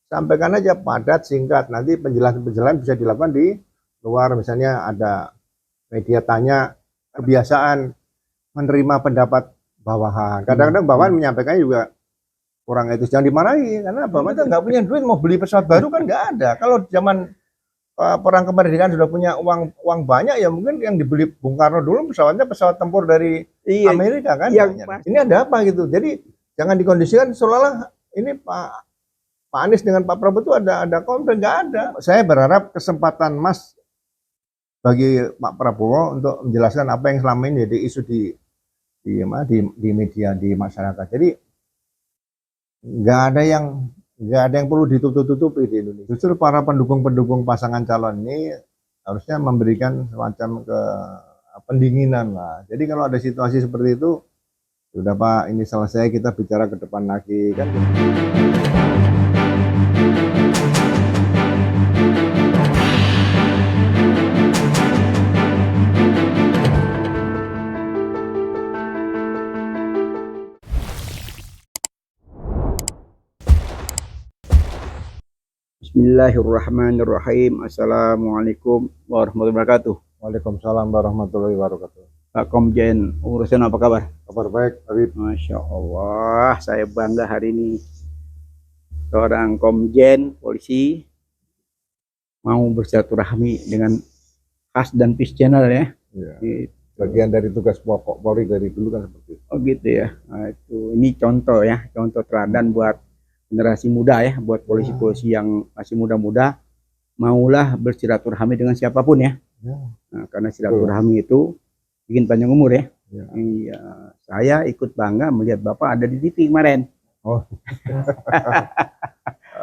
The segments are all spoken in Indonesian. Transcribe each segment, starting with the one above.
sampaikan aja padat, singkat. Nanti penjelasan-penjelasan bisa dilakukan di luar, misalnya ada media tanya kebiasaan menerima pendapat bawahan. Kadang-kadang bawahan menyampaikannya juga kurang etis, jangan dimarahi karena bawahan kita nggak punya duit mau beli pesawat baru kan nggak ada. Kalau zaman perang kemerdekaan sudah punya uang banyak ya mungkin yang dibeli Bung Karno dulu pesawatnya pesawat tempur dari Amerika kan. Ini ada apa gitu. Jadi jangan dikondisikan seolah-olah ini Pak Anies dengan Pak Prabowo itu ada konflik, nggak ada. Saya berharap kesempatan Mas bagi Pak Prabowo untuk menjelaskan apa yang selama ini jadi isu di media, di masyarakat. Jadi nggak ada yang perlu ditutup-tutupi di Indonesia. Justru para pendukung pasangan calon ini harusnya memberikan semacam pendinginan lah. Jadi kalau ada situasi seperti itu, sudah Pak, ini selesai, kita bicara ke depan lagi kan. Bismillahirrahmanirrahim. Assalamualaikum warahmatullahi wabarakatuh. Waalaikumsalam warahmatullahi wabarakatuh. Pak Komjen, urusan apa kabar? Kabar baik, Habib. Masya Allah, saya bangga hari ini. Seorang Komjen polisi mau bersilaturahmi dengan Khas dan Peace Channel ya. Ya. Bagian dari tugas pokok Polri dari dulu kan seperti itu. Oh gitu ya. Nah, ini contoh ya, contoh teladan buat generasi muda ya, buat polisi-polisi yang masih muda-muda, maulah bersilaturahmi dengan siapapun ya. Nah, karena silaturahmi itu bikin panjang umur ya. Iya, saya ikut bangga melihat Bapak ada di TV kemarin. Oh.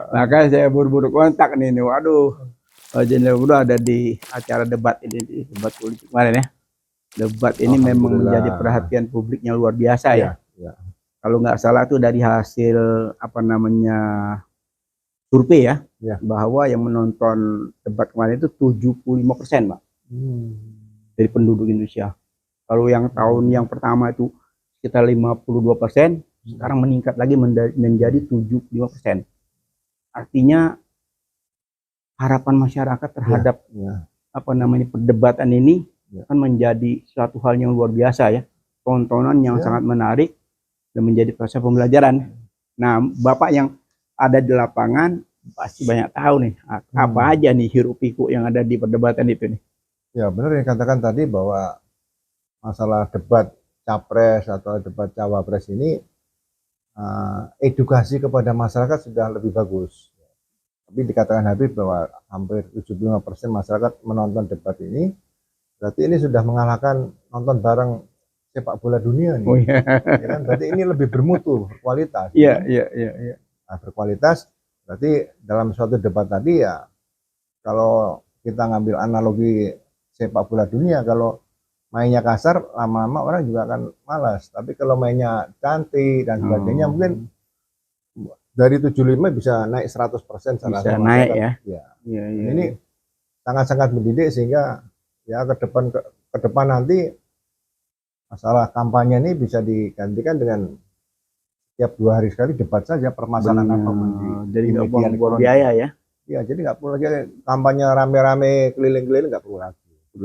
Maka saya buru-buru kontak nih, waduh, Jenderal Budi ada di acara debat ini, debat politik kemarin ya. Debat ini memang menjadi perhatian publiknya luar biasa ya. Kalau nggak salah tuh dari hasil apa namanya survei ya, bahwa yang menonton debat kemarin itu 75%, Pak, dari penduduk Indonesia. Kalau yang tahun yang pertama itu sekitar 52%, sekarang meningkat lagi menjadi 75%. Artinya harapan masyarakat terhadap apa namanya perdebatan ini akan menjadi suatu hal yang luar biasa ya, tontonan yang sangat menarik dan menjadi proses pembelajaran. Nah, Bapak yang ada di lapangan pasti banyak tahu nih apa aja nih hiruk pikuk yang ada di perdebatan itu nih. Ya benar yang katakan tadi bahwa masalah debat capres atau debat cawapres ini edukasi kepada masyarakat sudah lebih bagus. Tapi dikatakan Habib bahwa hampir 75% masyarakat menonton debat ini, berarti ini sudah mengalahkan nonton bareng sepak bola dunia nih. Oh, iya. Ya kan? Berarti ini lebih bermutu, berkualitas. Iya. Nah, berkualitas berarti dalam suatu debat tadi ya, kalau kita ngambil analogi sepak bola dunia, kalau mainnya kasar lama-lama orang juga akan malas. Tapi kalau mainnya cantik dan sebagainya mungkin dari 75 bisa naik 100%. Bisa naik ya. Ya. Ini sangat-sangat mendidik sehingga ya ke depan nanti masalah kampanye ini bisa digantikan dengan setiap 2 hari sekali debat saja permasalahan apapun jadi nggak buang biaya ya. Ya, jadi nggak perlu lagi kampanye rame-rame keliling-keliling, nggak perlu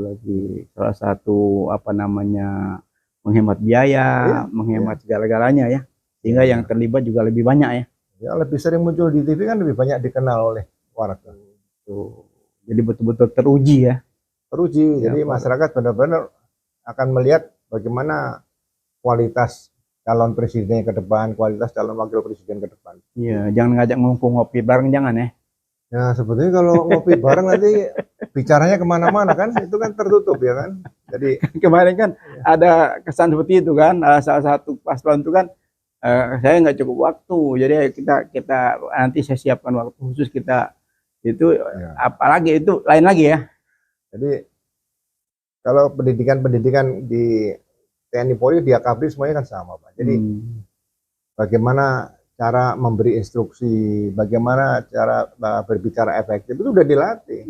lagi. Salah satu apa namanya menghemat biaya, menghemat segala-galanya ya, sehingga yang terlibat juga lebih banyak ya. Ya, lebih sering muncul di TV kan lebih banyak dikenal oleh warga. Jadi betul-betul teruji ya. Teruji. Jadi masyarakat benar-benar akan melihat bagaimana kualitas calon presiden ke depan, kualitas calon wakil presiden ke depan. Iya, jangan ngajak ngopi bareng, jangan ya. Ya sebetulnya kalau ngopi bareng nanti bicaranya kemana-mana kan, itu kan tertutup ya kan. Jadi kemarin kan ada kesan seperti itu kan, salah satu paslon itu kan saya nggak cukup waktu, jadi kita nanti saya siapkan waktu khusus kita itu apalagi itu lain lagi ya. Jadi kalau pendidikan di TNI Polri, di AKABRI semuanya kan sama Pak. Jadi bagaimana cara memberi instruksi, bagaimana cara berbicara efektif itu sudah dilatih.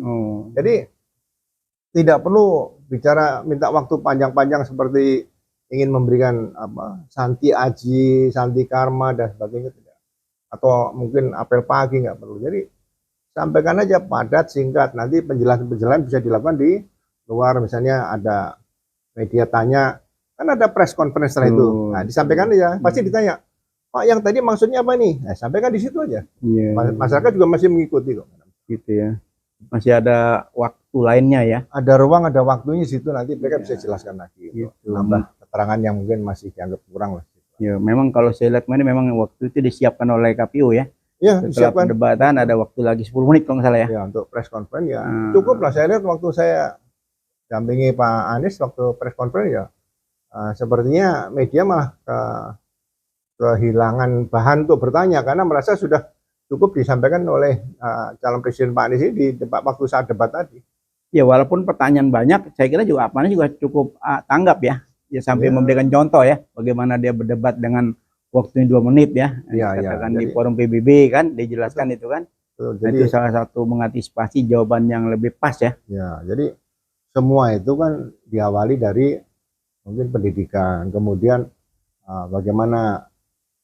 Jadi tidak perlu bicara minta waktu panjang-panjang seperti ingin memberikan santi aji, santi karma dan sebagainya, tidak. atau mungkin apel pagi nggak perlu. Jadi sampaikan aja padat, singkat. Nanti penjelasan-penjelasan bisa dilakukan di luar, misalnya ada media tanya, kan ada press conference setelah itu. Nah, disampaikan aja, pasti ditanya, Pak yang tadi maksudnya apa nih? Nah, sampaikan di situ aja. Iya, Masyarakat juga masih mengikuti kok. gitu ya. Masih ada waktu lainnya ya. Ada ruang, ada waktunya di situ, nanti mereka Iya. bisa jelaskan lagi. Gitu. Nambah keterangan yang mungkin masih dianggap kurang lah. Ya, memang kalau saya lihat ini memang waktu itu disiapkan oleh KPU ya. Ya, Setelah disiapkan. perdebatan ada waktu lagi 10 menit kalau nggak salah ya. Ya, untuk press conference ya Hmm. cukup lah. Saya lihat waktu saya dampingi Pak Anies waktu press conference ya, sepertinya media malah kehilangan bahan untuk bertanya karena merasa sudah cukup disampaikan oleh calon presiden Pak Anies ini di debat, waktu saat debat tadi. Ya walaupun pertanyaan banyak, saya kira juga apanya juga cukup tanggap ya. Ya sampai Ya. memberikan contoh ya, bagaimana dia berdebat dengan waktunya 2 menit ya. Ya, Katakan ya. di forum PBB kan, dijelaskan itu kan. Jadi Itu salah satu mengantisipasi jawaban yang lebih pas ya. ya, jadi semua itu kan diawali dari mungkin pendidikan, kemudian bagaimana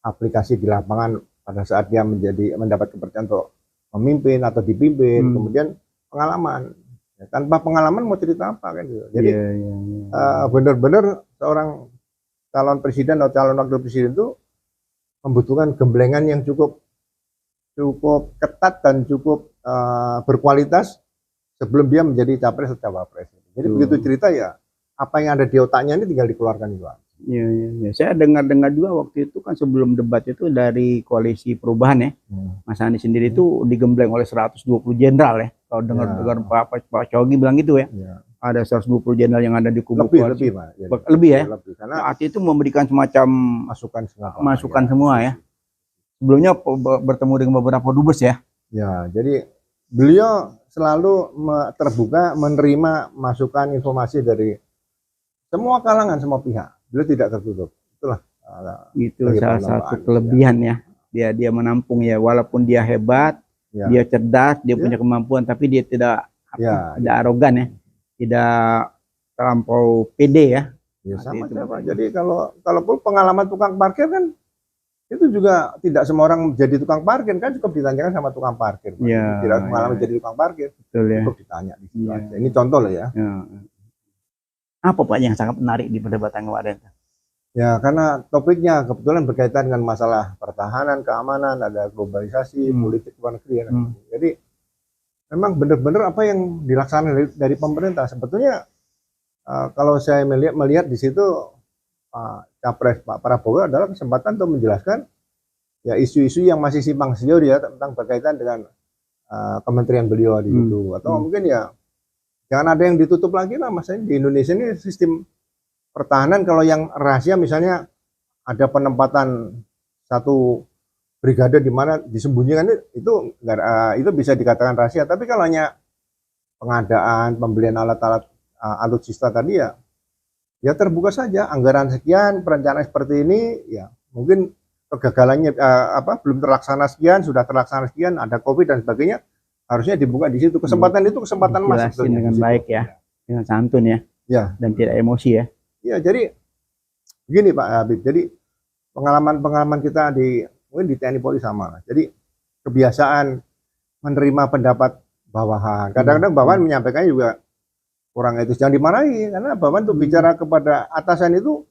aplikasi di lapangan pada saat dia mendapat kepercayaan untuk memimpin atau dipimpin, kemudian pengalaman. Ya, tanpa pengalaman mau cerita apa kan gitu. Jadi benar-benar seorang calon presiden atau calon wakil presiden itu membutuhkan gemblengan yang cukup ketat dan cukup berkualitas sebelum dia menjadi capres atau cawapres. Jadi begitu cerita ya, apa yang ada di otaknya ini tinggal dikeluarkan itu. Ya. Saya dengar-dengar juga waktu itu kan sebelum debat itu dari koalisi perubahan ya, Mas Anies sendiri itu digembleng oleh 120 jenderal ya. Kalau dengar Pak Cogi bilang gitu ya. Ada 120 jenderal yang ada di kubu lebih Pak. Lebih ya. Karena saat itu memberikan semacam masukan semua ya. Sebelumnya bertemu dengan beberapa dubes ya. Ya, jadi beliau selalu terbuka menerima masukan informasi dari semua kalangan, semua pihak. Beliau tidak tertutup. Itulah itu salah satu kelebihan ya. Dia menampung ya, walaupun dia hebat, dia cerdas, dia punya kemampuan, tapi dia tidak arogan ya. Tidak terlampau pede ya. Ya sama aja Pak. Jadi kalaupun pengalaman tukang parkir kan itu juga tidak semua orang jadi tukang parkir kan, cukup ditanyakan sama tukang parkir. Ya, tidak pengalaman jadi tukang parkir. Betul ya. Cukup ditanya di situ aja. Ini contoh lah ya. Apa Pak yang sangat menarik di perdebatan kemarin? Ya karena topiknya kebetulan berkaitan dengan masalah pertahanan, keamanan, ada globalisasi, politik luar negeri. Jadi memang benar-benar apa yang dilaksanakan dari pemerintah. Sebetulnya kalau saya melihat di situ Capres Pak Prabowo adalah kesempatan untuk menjelaskan ya isu-isu yang masih simpang siur ya tentang berkaitan dengan kementerian beliau di situ. Atau mungkin ya jangan ada yang ditutup lagi lah, Mas. Di Indonesia ini sistem pertahanan kalau yang rahasia misalnya ada penempatan satu brigade di mana disembunyikan itu bisa dikatakan rahasia. Tapi kalau hanya pengadaan, pembelian alat-alat alutsista tadi ya terbuka saja, anggaran sekian, perencanaan seperti ini, ya mungkin kegagalannya belum terlaksana sekian, sudah terlaksana sekian, ada COVID dan sebagainya, harusnya dibuka di situ. Kesempatan itu kesempatan emas dengan baik ya, dengan santun ya, dan tidak emosi ya. Ya, jadi begini Pak Habib, jadi pengalaman kita mungkin di TNI Polri sama lah. Jadi kebiasaan menerima pendapat bawahan. Kadang-kadang bawahan menyampaikannya juga kurang etis, jangan dimarahi karena bawahan untuk bicara kepada atasan itu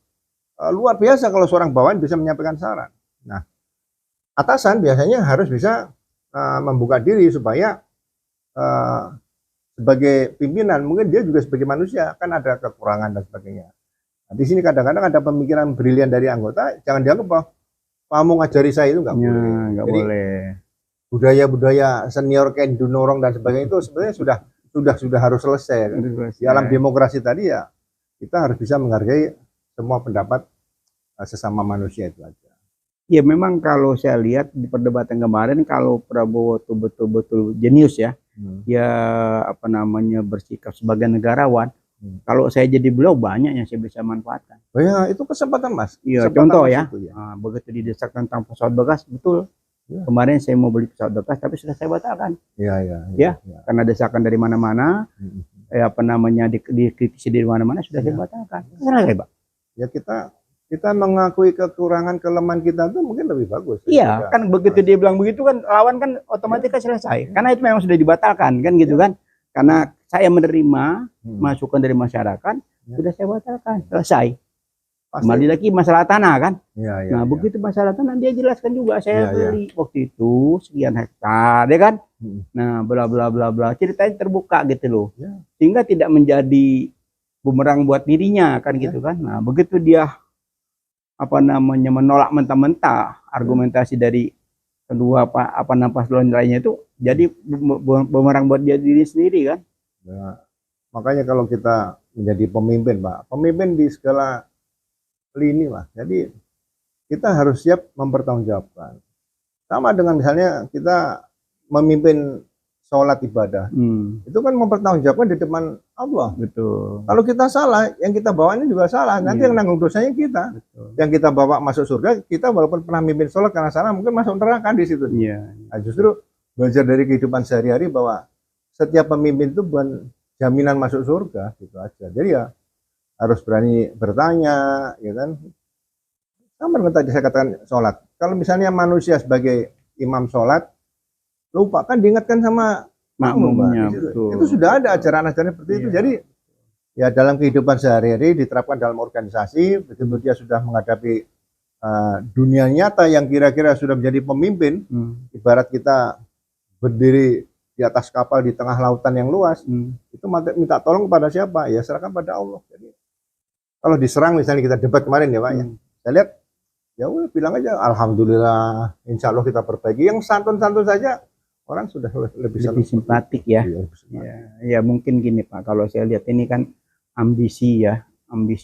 luar biasa kalau seorang bawahan bisa menyampaikan saran. Nah, atasan biasanya harus bisa membuka diri supaya sebagai pimpinan mungkin dia juga sebagai manusia kan ada kekurangan dan sebagainya. Nah, di sini kadang-kadang ada pemikiran brilian dari anggota, jangan dianggap bahwa kamu ngajari saya itu nggak boleh. Nggak boleh. Budaya-budaya senior kayak Dunorong dan sebagainya itu sebenarnya sudah harus selesai. Di alam demokrasi tadi ya kita harus bisa menghargai semua pendapat sesama manusia itu aja. Ya memang kalau saya lihat di perdebatan kemarin kalau Prabowo itu betul-betul jenius ya, ya bersikap sebagai negarawan. Kalau saya jadi beliau banyak yang saya bisa manfaatkan. Oh ya itu kesempatan Mas. Iya contoh ya. Begitu didesak tentang pesawat bekas betul. Kemarin saya mau beli pesawat bekas tapi sudah saya batalkan. Ya. Karena desakan dari mana-mana, dikritisi dari mana-mana sudah saya batalkan. Kenapa Pak? Ya kita kita mengakui kekurangan kelemahan kita tuh mungkin lebih bagus. Iya, kan begitu dia bilang begitu kan lawan kan otomatis kan selesai. Karena itu memang sudah dibatalkan kan gitu kan. Karena saya menerima masukan dari masyarakat, sudah saya batalkan, selesai. Kembali lagi masalah tanah kan. Nah, begitu masalah tanah dia jelaskan juga saya beli waktu itu sekian hektar, ya kan. Nah, bla bla bla bla. Ceritanya terbuka gitu loh. Sehingga tidak menjadi bumerang buat dirinya kan gitu kan. Nah, begitu dia menolak mentah-mentah argumentasi dari kedua paslon lainnya itu jadi bumerang buat dia diri sendiri kan. Ya, makanya kalau kita menjadi pemimpin, Pak, pemimpin di segala lini lah. Jadi kita harus siap mempertanggungjawabkan. Sama dengan misalnya kita memimpin sholat ibadah, itu kan mempertanggungjawabkan di depan Allah. Betul. Kalau kita salah, yang kita bawaannya juga salah. Nanti yang nanggung dosanya kita. Betul. Yang kita bawa masuk surga, kita walaupun pernah memimpin sholat karena salah, mungkin masuk neraka di situ. Nah, justru belajar dari kehidupan sehari-hari bahwa setiap pemimpin itu bukan jaminan masuk surga, gitu aja. Jadi ya harus berani bertanya, ya kan. Sama dengan tadi saya katakan sholat. Kalau misalnya manusia sebagai imam sholat, lupa kan diingatkan sama makmumnya. Itu sudah ada ajaran-ajaran seperti itu. Jadi ya dalam kehidupan sehari-hari diterapkan dalam organisasi, betul-betul dia sudah menghadapi dunia nyata yang kira-kira sudah menjadi pemimpin. Ibarat kita berdiri di atas kapal di tengah lautan yang luas, itu minta tolong kepada siapa? Ya serahkan pada Allah. Jadi kalau diserang misalnya kita debat kemarin ya Pak ya, saya lihat ya udah bilang aja alhamdulillah, insya Allah kita perbaiki. Yang santun-santun saja orang sudah lebih simpatik ya. Ya mungkin gini Pak, kalau saya lihat ini kan ambisi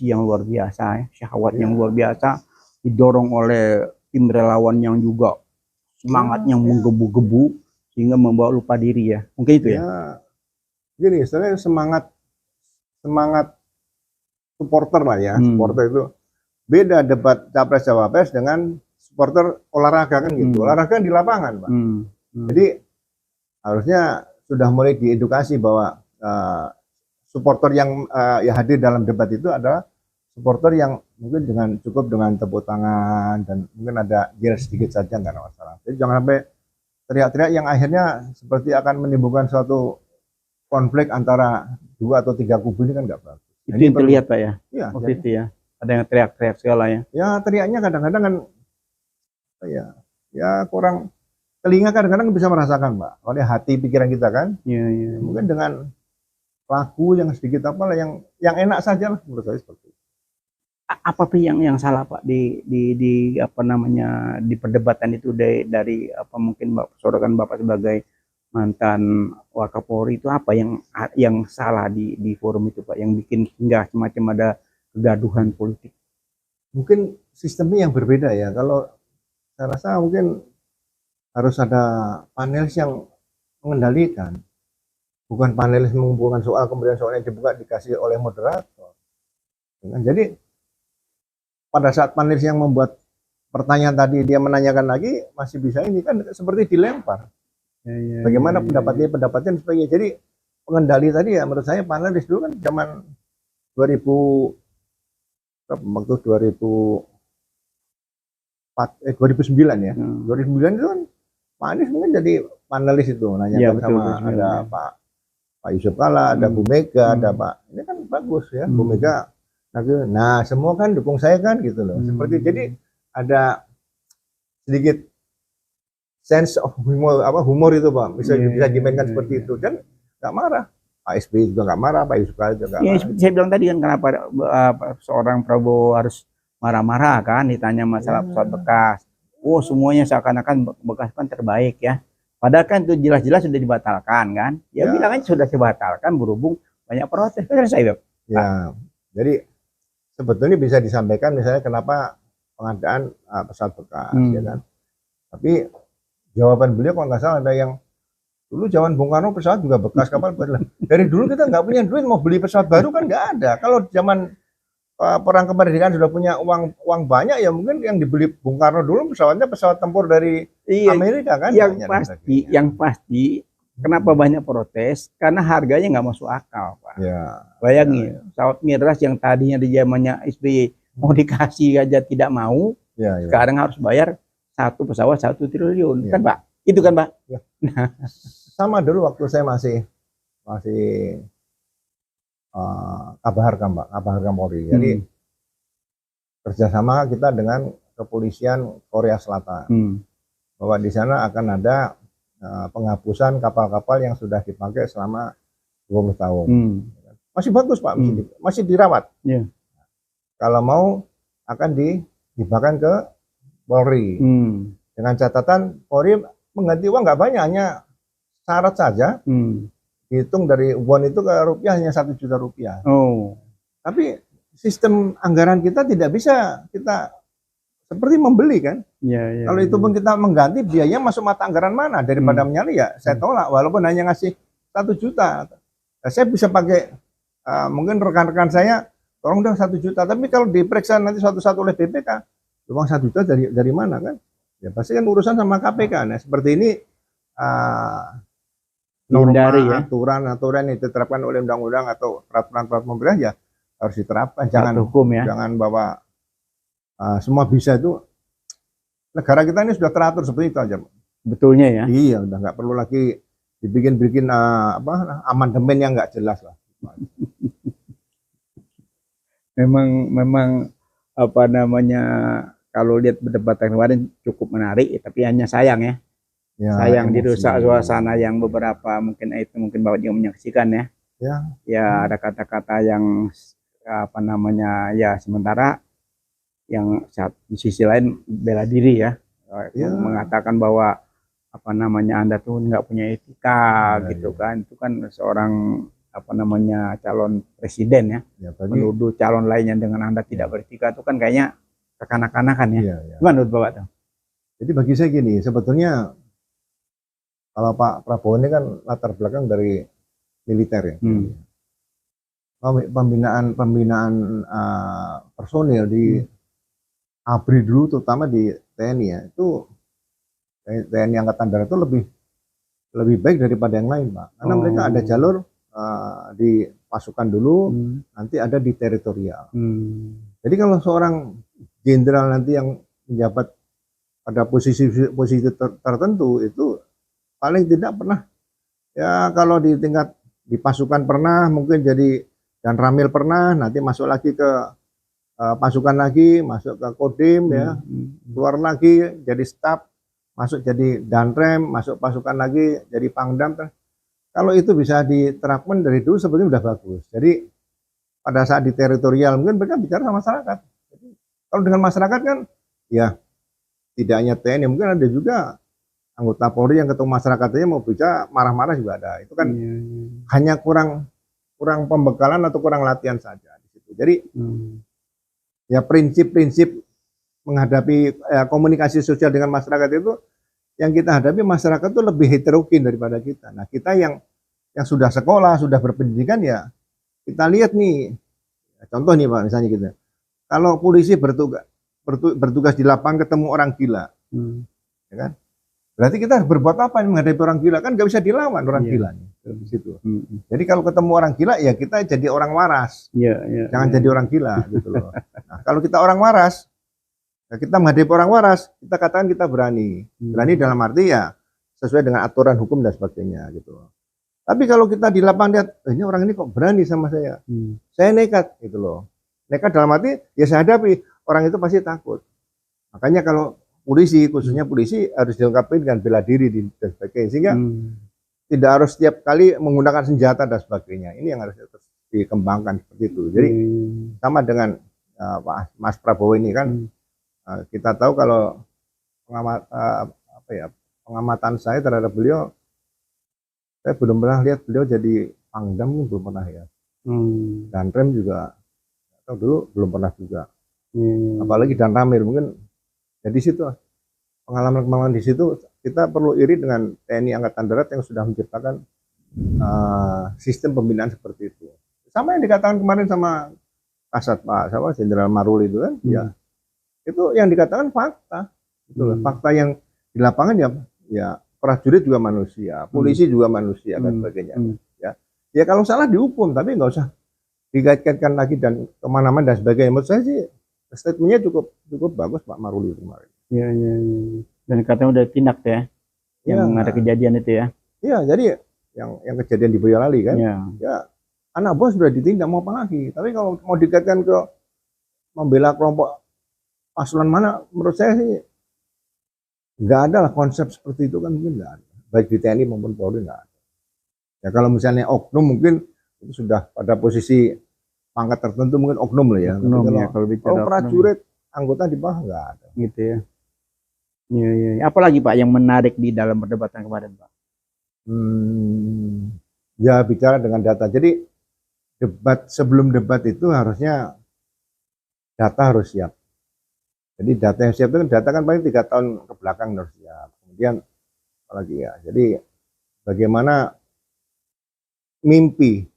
yang luar biasa, syahwat yang luar biasa, didorong oleh tim relawan yang juga semangatnya menggebu-gebu sehingga membawa lupa diri ya. Mungkin itu ya. Gini, istilahnya semangat supporter lah ya. Supporter itu beda debat capres cawapres dengan supporter olahraga kan gitu. Olahraga di lapangan Pak. Jadi harusnya sudah mulai diedukasi bahwa supporter yang hadir dalam debat itu adalah supporter yang mungkin cukup dengan tepuk tangan dan mungkin ada yel sedikit saja nggak ada masalah. Jadi jangan sampai teriak-teriak yang akhirnya seperti akan menimbulkan suatu konflik antara 2 atau 3 kubu ini kan nggak bagus. Itu yang terlihat Pak ya. Iya. Waktu itu ya. Ada yang teriak-teriak segala ya. Ya teriaknya kadang-kadang kan ya kurang. Telinga kadang-kadang bisa merasakan, Mbak. Oleh hati pikiran kita kan. Iya. Mungkin dengan lagu yang sedikit apalah yang enak saja lah menurut saya seperti itu. Apa yang salah Pak di di perdebatan itu dari mungkin sorokan Bapak sebagai mantan Wakapolri itu apa yang salah di forum itu Pak yang bikin hingga semacam ada kegaduhan politik? Mungkin sistemnya yang berbeda ya. Kalau saya rasa mungkin harus ada panelis yang mengendalikan, bukan panelis mengumpulkan soal kemudian soalnya dibuka dikasih oleh moderator. Jadi pada saat panelis yang membuat pertanyaan tadi dia menanyakan lagi masih bisa ini kan seperti dilempar. Bagaimana pendapatnya sebagainya. Jadi pengendali tadi ya menurut saya panelis dulu kan zaman 2009 ya. 2009 itu kan Pak Anies mungkin jadi panelis itu nanyakan sama ada Pak Yusuf Kalla, ada Bu Mega, ada Pak. Ini kan bagus ya, Bu Mega. Nah, semua kan dukung saya kan gitu loh. Seperti jadi ada sedikit sense of humor itu Pak. Bisa dimainkan seperti itu dan nggak marah. Pak SBY juga nggak marah, Pak Yusuf Kalla juga nggak marah. Saya bilang tadi kan kenapa seorang Prabowo harus marah-marah kan ditanya masalah pesawat bekas. Oh semuanya seakan-akan bekas kan terbaik ya. Padahal kan itu jelas-jelas sudah dibatalkan kan. Ya bilang aja sudah dibatalkan berhubung banyak protes. Selesai ya. Jadi sebetulnya bisa disampaikan misalnya kenapa pengadaan pesawat bekas ya kan. Tapi jawaban beliau kalau nggak salah ada yang dulu zaman Bung Karno pesawat juga bekas kapal baru. Dari dulu kita nggak punya duit mau beli pesawat baru kan nggak ada. Kalau zaman perang kemerdekaan sudah punya uang banyak ya mungkin yang dibeli Bung Karno dulu pesawatnya pesawat tempur dari Amerika kan. Yang pasti kenapa banyak protes karena harganya nggak masuk akal Pak. Bayangin pesawat Miras yang tadinya di zamannya SBY mau dikasih aja tidak mau. Ya, ya. Sekarang harus bayar satu pesawat 1 triliun, Ya. kan Pak? Itu kan Pak? Sama dulu waktu saya masih Kabar Harkam, Pak, Kabar Harkam Polri. Jadi kerjasama kita dengan kepolisian Korea Selatan, bahwa di sana akan ada penghapusan kapal-kapal yang sudah dipakai selama 20 tahun. Masih bagus Pak, masih dirawat. Yeah. Kalau mau akan dihibahkan ke Polri. Dengan catatan Polri mengganti uang nggak banyak, hanya syarat saja. Dihitung dari won itu ke rupiah hanya 1 juta rupiah. Oh. Tapi sistem anggaran kita tidak bisa kita seperti membeli kan. Ya, Kalau itu pun kita mengganti, biaya masuk mata anggaran mana daripada menyali, ya saya tolak walaupun hanya ngasih 1 juta. Nah, saya bisa pakai mungkin rekan-rekan saya tolong dong 1 juta, tapi kalau diperiksa nanti satu-satu oleh BPK, uang 1 juta dari mana kan? Ya pasti kan urusan sama KPK. Nah seperti ini norma, aturan yang diterapkan oleh undang-undang atau peraturan-peraturan pemerintah ya harus diterapkan. Jangan hukum ya. Jangan bawa semua bisa itu. Negara kita ini sudah teratur seperti itu aja. Betulnya ya. Iya, udah nggak perlu lagi dibikin amandemen yang nggak jelas lah. Memang apa namanya, kalau lihat perdebatan kemarin cukup menarik, tapi hanya sayang ya. Sayang dirusak suasana yang beberapa mungkin Bapak juga menyaksikan ya. Ya ada kata-kata yang apa namanya ya sementara yang di sisi lain bela diri ya. Mengatakan bahwa apa namanya Anda tuh nggak punya etika gitu kan. Itu kan seorang apa namanya calon presiden ya. Menuduh calon lainnya dengan Anda tidak beretika itu kan kayaknya kekanak-kanakan ya. Gimana menurut Bapak tuh? Jadi bagi saya gini, sebetulnya kalau Pak Prabowo ini kan latar belakang dari militer ya. Pembinaan personil di ABRI dulu, terutama di TNI ya, itu TNI Angkatan Darat itu lebih baik daripada yang lain Pak. Karena mereka ada jalur di pasukan dulu, nanti ada di teritorial. Jadi kalau seorang jenderal nanti yang menjabat pada posisi tertentu itu paling tidak pernah ya, kalau di tingkat di pasukan pernah, mungkin jadi dan ramil pernah, nanti masuk lagi ke pasukan lagi, masuk ke Kodim ya, keluar lagi jadi staf, masuk jadi danrem, masuk pasukan lagi jadi pangdam. Kalau itu bisa diterapkan dari dulu sebetulnya udah bagus. Jadi pada saat di teritorial mungkin mereka bicara sama masyarakat. Jadi, kalau dengan masyarakat kan ya tidak hanya TNI, mungkin ada juga anggota Polri yang ketemu masyarakatnya mau bicara marah-marah juga ada. Itu kan hanya kurang pembekalan atau kurang latihan saja di situ. Jadi ya prinsip-prinsip menghadapi komunikasi sosial dengan masyarakat itu yang kita hadapi, masyarakat itu lebih heterogen daripada kita. Nah, kita yang sudah sekolah, sudah berpendidikan ya kita lihat nih. Contoh nih Pak, misalnya gitu. Kalau polisi bertugas di lapangan ketemu orang gila. Ya kan? Berarti kita harus berbuat apa menghadapi orang gila? Kan nggak bisa dilawan orang gila di situ. Jadi kalau ketemu orang gila ya kita jadi orang waras. Jangan jadi orang gila gitu loh. Nah, kalau kita orang waras, ya kita menghadapi orang waras, kita katakan kita berani. Berani dalam arti ya sesuai dengan aturan hukum dan sebagainya gitu loh. Tapi kalau kita di lapangan lihat, ini orang ini kok berani sama saya. Saya nekat gitu loh. Nekat dalam arti ya saya hadapi, orang itu pasti takut. Makanya kalau polisi, khususnya polisi harus dilengkapi dengan bela diri dan sebagainya, sehingga tidak harus setiap kali menggunakan senjata dan sebagainya. Ini yang harus dikembangkan seperti itu. Jadi sama dengan Mas Prabowo ini kan, kita tahu kalau pengamatan saya terhadap beliau, saya belum pernah lihat beliau jadi pangdam, belum pernah ya. Danrem juga atau dulu belum pernah juga. Apalagi Danramil mungkin. Jadi situ pengalaman di situ kita perlu iri dengan TNI Angkatan Darat yang sudah menciptakan sistem pembinaan seperti itu. Sama yang dikatakan kemarin sama Kasat Pak Jenderal Maruli itu kan, ya itu yang dikatakan fakta. Itu fakta yang di lapangan ya prajurit juga manusia, polisi juga manusia dan sebagainya. Ya kalau salah dihukum, tapi nggak usah dikait-kaitkan lagi dan kemana-mana dan sebagainya. Menurut saya sih statementnya cukup bagus Pak Maruli kemarin. Iya, iya, iya. Dan katanya udah tindak ya, yang ada kejadian itu ya. Iya, jadi yang kejadian di Boyolali kan, Iya. ya anak buah sudah ditindak mau apa lagi. Tapi kalau mau dikaitkan ke membela kelompok paslon mana, menurut saya sih nggak ada lah konsep seperti itu kan, mungkin nggak ada. Baik di TNI maupun Polri nggak ada. Ya kalau misalnya oknum mungkin itu sudah pada posisi pangkat tertentu mungkin oknum lah ya. Tapi Oknum kalau, ya, kalau bicara kalau oknum. prajurit anggota di bawah nggak ada. Gitu ya. Iya, iya. Apalagi Pak yang menarik di dalam perdebatan kemarin Pak? Ya bicara dengan data. Jadi sebelum debat itu harusnya data harus siap. Jadi data yang siap itu kan data kan paling 3 tahun ke belakang harus siap. Kemudian apalagi ya. Jadi bagaimana mimpi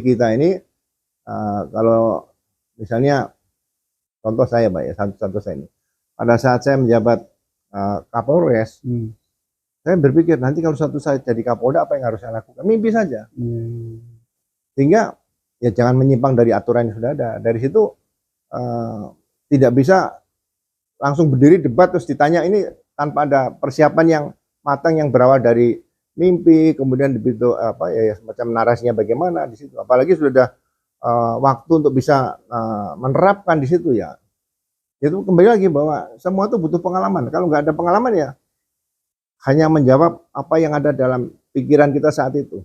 kita ini kalau misalnya contoh saya Pak ya, contoh saya ini. Pada saat saya menjabat Kapolres, saya berpikir nanti kalau suatu saat jadi Kapolda apa yang harus saya lakukan? Mimpi saja. Sehingga ya jangan menyimpang dari aturan yang sudah ada. Dari situ tidak bisa langsung berdiri debat terus ditanya ini tanpa ada persiapan yang matang yang berawal dari mimpi, kemudian begitu apa ya semacam narasinya bagaimana di situ. Apalagi sudah waktu untuk bisa menerapkan di situ ya. Itu kembali lagi bahwa semua itu butuh pengalaman. Kalau nggak ada pengalaman ya hanya menjawab apa yang ada dalam pikiran kita saat itu.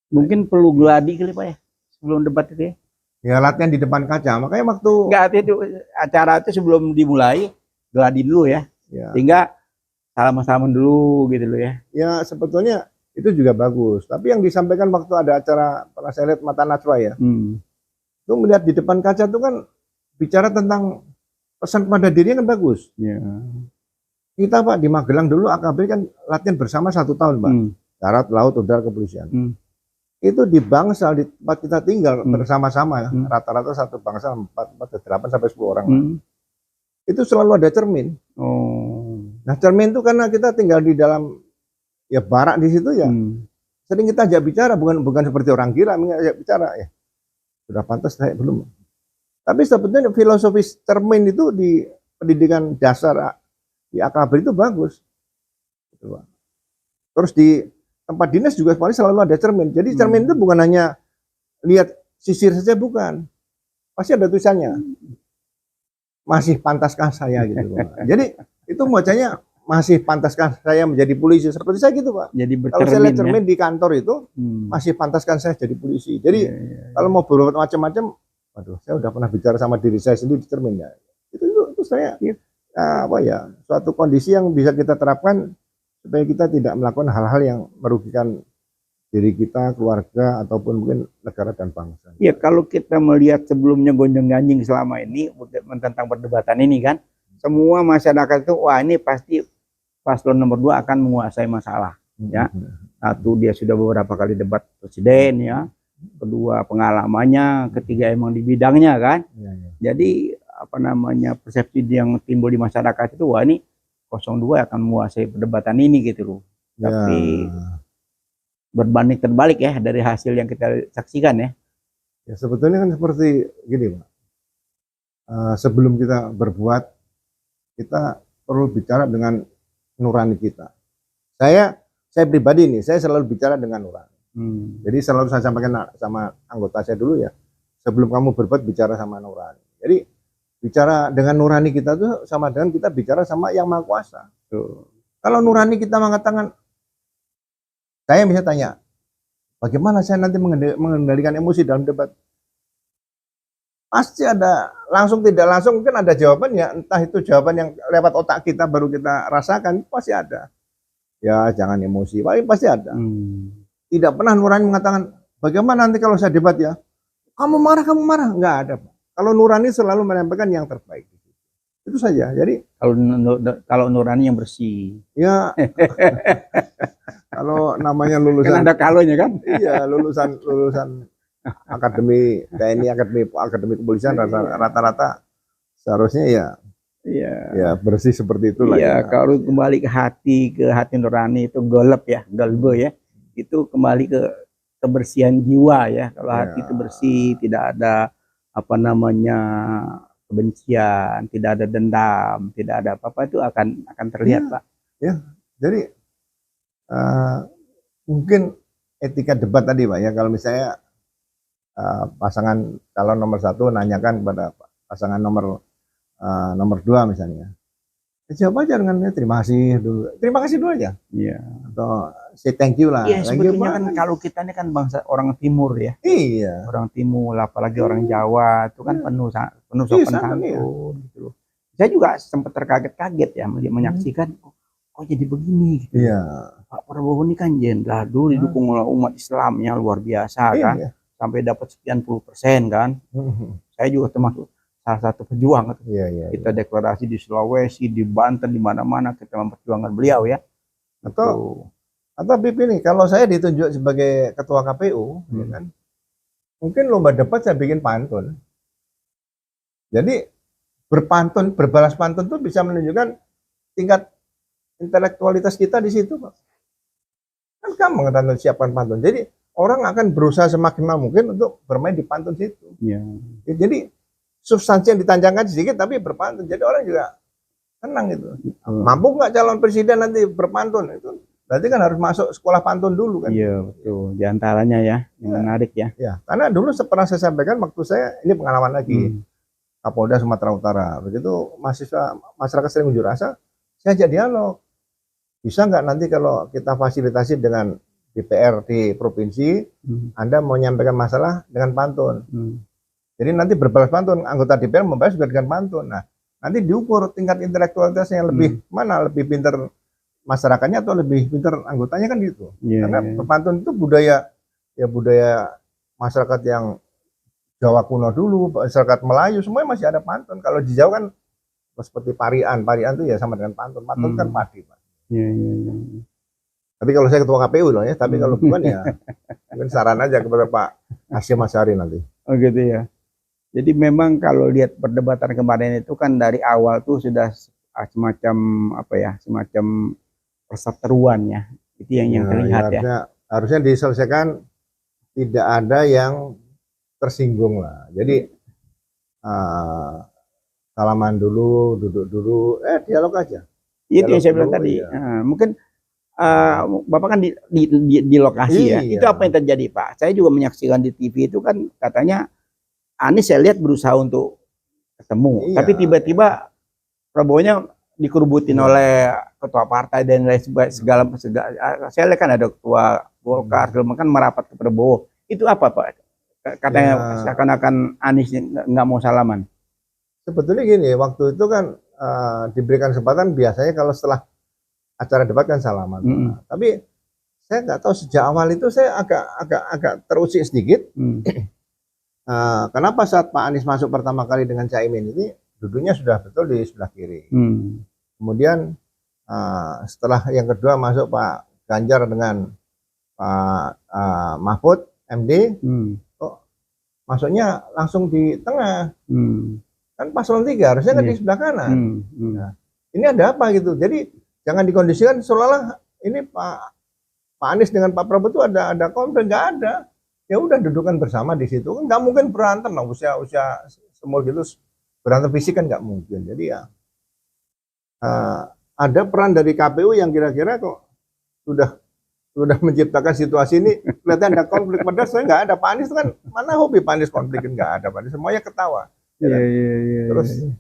Mungkin perlu gladi kali Pak ya sebelum debat itu ya. Ya latihan di depan kaca. Makanya waktu Enggak, itu acara itu sebelum dimulai gladi dulu ya. ya, Sehingga salaman-salaman dulu gitu loh ya. ya sebetulnya itu juga bagus. Tapi yang disampaikan waktu ada acara pernah saya lihat Mata Najwa ya. Itu melihat di depan kaca itu kan bicara tentang pesan kepada dirinya kan bagus. Ya. Kita Pak di Magelang dulu AKB kan latihan bersama 1 tahun Pak. Darat, laut, udara, kepolisian. Itu di Bangsal, di tempat kita tinggal bersama-sama. Rata-rata satu Bangsal 8 sampai 10 orang. Itu selalu ada cermin. Nah cermin itu karena kita tinggal di dalam ya barak di situ ya. Sering kita ajak bicara, bukan seperti orang gila mengajak bicara ya. Sudah pantas saya belum. Tapi sebetulnya filosofis cermin itu di pendidikan dasar di AKB itu bagus. Gitu, Pak. Terus di tempat dinas juga paling selalu ada cermin. Jadi cermin itu bukan hanya lihat sisir saja, bukan. Pasti ada tulisannya. Masih pantaskah saya gitu, Pak. Jadi itu bacanya masih pantaskah saya menjadi polisi seperti saya gitu, Pak. Jadi kalau saya lihat cermin di kantor itu masih pantaskan saya jadi polisi. Jadi kalau mau berbuat macam-macam, waduh, saya udah pernah bicara sama diri saya sendiri di cermin ya. Itu saya apa ya, suatu kondisi yang bisa kita terapkan supaya kita tidak melakukan hal-hal yang merugikan diri kita, keluarga, ataupun mungkin negara dan bangsa. Ya kalau kita melihat sebelumnya gonjang-ganjing selama ini tentang perdebatan ini kan, semua masyarakat itu wah ini pasti paslon nomor 2 akan menguasai masalah. Ya, satu dia sudah beberapa kali debat presiden ya, kedua pengalamannya, ketiga emang di bidangnya kan. Jadi apa namanya persepsi yang timbul di masyarakat itu wah ini 02 akan menguasai perdebatan ini gitu loh. Tapi berbanding terbalik ya dari hasil yang kita saksikan ya. Ya sebetulnya kan seperti gini Pak. Sebelum kita berbuat, kita perlu bicara dengan nurani kita. Saya pribadi nih, saya selalu bicara dengan nurani. Jadi selalu saya sampaikan sama anggota saya dulu ya, sebelum kamu berbuat bicara sama nurani. Jadi bicara dengan nurani kita tuh sama dengan kita bicara sama Yang Maha Kuasa. Kalau nurani kita mengatakan, saya bisa tanya, bagaimana saya nanti mengendalikan emosi dalam debat? Pasti ada, langsung tidak langsung mungkin ada jawabannya, entah itu jawaban yang lewat otak kita baru kita rasakan, pasti ada. Ya jangan emosi, pasti ada. Tidak pernah nurani mengatakan, bagaimana nanti kalau saya debat ya, kamu marah, enggak ada. Kalau nurani selalu menyampaikan yang terbaik. Itu saja. Jadi kalau nurani yang bersih. Ya. Kalau namanya lulusan. Kan ada kalonya kan? Iya, lulusan akademi TNI, akademi kepolisian rata-rata seharusnya ya bersih seperti itulah. Iya, kalau kembali ke hati nurani itu golep ya, galbe ya. Itu kembali ke kebersihan jiwa ya. Kalau hati itu bersih, tidak ada apa namanya kebencian, tidak ada dendam, tidak ada apa-apa, itu akan terlihat, Iya. Pak. Ya, jadi mungkin etika debat tadi, Pak, ya, kalau misalnya pasangan calon nomor satu nanyakan kepada pasangan nomor dua misalnya, jawab aja dengan terima kasih dulu aja, Iya. atau say thank you lah. Iya, Thank you sebetulnya kan banget. kalau kita ini kan bangsa orang timur ya. Iya, Orang timur, apalagi orang Jawa itu kan Iya. penuh Iya, sopan sama, iya. santun gitu loh. Saya juga sempat terkaget-kaget ya menyaksikan kok jadi begini gitu. Iya. Pak Prabowo ini kan jenderal dulu didukung oleh umat Islamnya luar biasa Iya, kan, iya. sampai dapat sekian % kan. Saya juga termasuk salah satu pejuang. Iya, iya. Kita deklarasi di Sulawesi, di Banten, di mana-mana kita memperjuangkan beliau ya. Atau Bip ini, kalau saya ditunjuk sebagai ketua KPU, ya kan, mungkin lomba debat saya bikin pantun. Jadi berbalas pantun itu bisa menunjukkan tingkat intelektualitas kita di situ, Pak. Kan gampang kan siapkan pantun. Jadi orang akan berusaha semaksimal mungkin untuk bermain di pantun situ. Iya. Ya, jadi substansi yang ditanjangkan sedikit tapi berpantun. Jadi orang juga tenang gitu. Mampu nggak calon presiden nanti berpantun? Itu berarti kan harus masuk sekolah pantun dulu kan. Iya, betul. Di antaranya ya, yang menarik ya. Ya, karena dulu pernah saya sampaikan waktu saya, ini pengalaman lagi, Kapolda Sumatera Utara. Begitu masyarakat sering unjuk rasa, saya ajak dialog. Bisa nggak nanti kalau kita fasilitasi dengan DPR di provinsi, Anda mau menyampaikan masalah dengan pantun. Jadi nanti berbalas pantun, anggota DPR membalas juga dengan pantun. Nah, nanti diukur tingkat intelektualitasnya lebih mana, lebih pinter masyarakatnya atau lebih pinter anggotanya kan gitu. Karena berpantun itu budaya masyarakat yang Jawa kuno dulu, masyarakat Melayu semuanya masih ada pantun. Kalau di Jawa kan seperti parian itu ya sama dengan pantun. Pantun kan padi, Pak. Iya. Tapi kalau saya ketua KPU loh ya, tapi kalau bukan ya mungkin saran aja kepada Pak Hasyim Asyari nanti. Oh gitu ya. Jadi memang kalau lihat perdebatan kemarin itu kan dari awal tuh sudah semacam apa ya, semacam perseteruan ya. Itu yang terlihat ya. Harusnya diselesaikan tidak ada yang tersinggung lah. Jadi salaman dulu, duduk dulu, dialog aja. Itu yang saya bilang tadi. Ya. Mungkin Bapak kan di lokasi ya. Itu apa yang terjadi, Pak? Saya juga menyaksikan di TV itu kan katanya Anies saya lihat berusaha untuk ketemu, tapi tiba-tiba Prabowo-nya dikerubutin oleh ketua partai dan lain segala. Saya lihat kan ada ketua Golkar, kan merapat ke Prabowo. Itu apa, Pak? Katanya seakan-akan Anies nggak mau salaman. Sebetulnya gini, waktu itu kan diberikan kesempatan biasanya kalau setelah acara debat kan salaman. Tapi saya nggak tahu sejak awal itu saya agak terusik sedikit. Kenapa saat Pak Anies masuk pertama kali dengan Caimin ini duduknya sudah betul di sebelah kiri. Kemudian setelah yang kedua masuk Pak Ganjar dengan Pak Mahfud MD, kok masuknya langsung di tengah. Kan paslon 3 harusnya kan di sebelah kanan. Nah, ini ada apa gitu? Jadi jangan dikondisikan seolah-olah ini Pak Anies dengan Pak Prabowo itu ada konflik, nggak ada. Ya udah dudukan bersama di situ. Kan nggak mungkin berantem lah usia semua gitu, berantem fisik kan nggak mungkin. Jadi ya ada peran dari KPU yang kira-kira kok sudah menciptakan situasi ini. Kelihatan ada konflik, padahal saya nggak ada. Pak Anies kan mana hobi Pak Anies konflik, nggak ada. Pak Anies semuanya ketawa. Terus